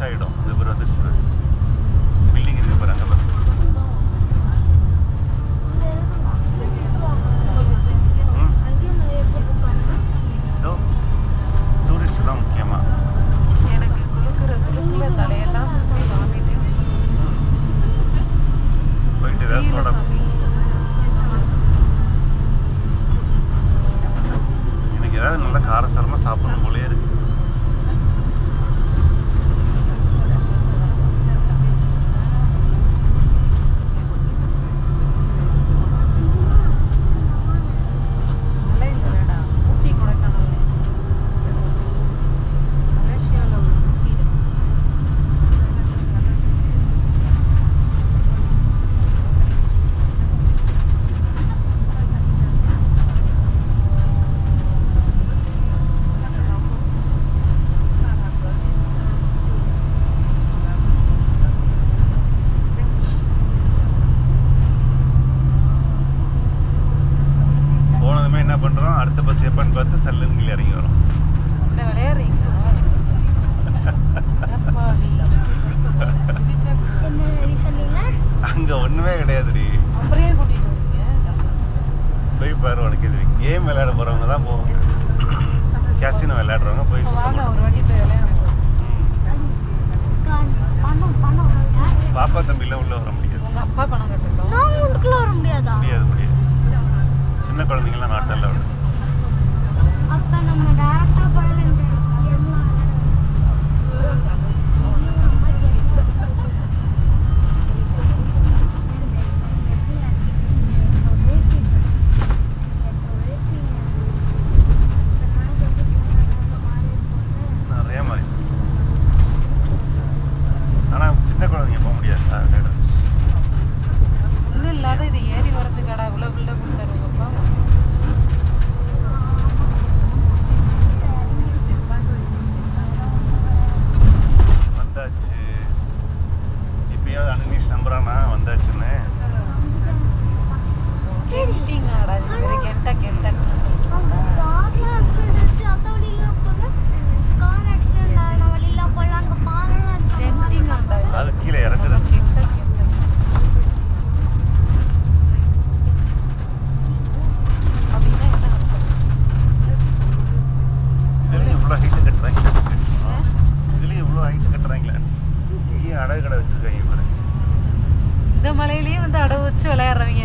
ஆகிடும். அது பேர் வந்துருச்சு. பில்டிங் இருக்குது பாரு அங்கே பாரு. டூரிஸ்ட் தான் முக்கியமாக. எனக்கு குளுக்குல தலையெல்லாம் சுற்றி வாங்கிட்டு போயிட்டு ஏதாவது சோடா எனக்கு ஏதாவது நல்லா காரசாரமாக சாப்பிடணும் போலே இருக்கு. என்ன பண்ணுறோம், அடுத்த பஸ் எப்பன்னு பார்த்து சல்லுன்னு இறங்கி வரோம். அங்கே ஒன்றுமே கிடையாதுடி. போய் பாரு, உனக்கு இது கேம் விளையாட போகிறவங்க தான் போவாங்க. கேசினோ விளையாடுறவங்க போய் பாப்பா தம்பிலாம் உள்ள வர முடியாது. அப்பா பணம் கட்டணும். வர முடியாதா? முடியாது முடியாது. சின்ன குழந்தைங்களாம் நாட்டில் விட. அப்ப நம்ம டைரக்டா போயிடலாம். நிறைய மாதிரி. ஆனால் சின்ன குழந்தைங்க போக முடியாது. ஒன்றும் இல்லாத இது ஏறி வரதுக்காடா இவ்வளோ பில்டப் கொடுத்தாரு பாப்பா. வந்தாச்சு. இப்பயாவது அனுநீஷ் நம்புறானா வந்தாச்சுன்னு. கெண்டிங் ஆடா இது பேரு கெண்டா அந்த கார்ல ஆக்சிடென்ட் அந்த வழியில போனா கார் ஆக்சிடென்ட் ஆன வழியில போலாம். அங்க பாறலாம் கெண்டிங் ஆடா. அது கீழே இறங்குறது. இதுலேயும் இவ்வளோ ஹைட்டு கட்டுறாங்க. இதுலேயும் இவ்வளோ ஹைட்டு கட்டுறாங்களே. இங்கேயும் அடகு கடை வச்சுருக்காங்க பாரு. இந்த மலையிலேயே வந்து அடவு வச்சு விளையாடுறவங்க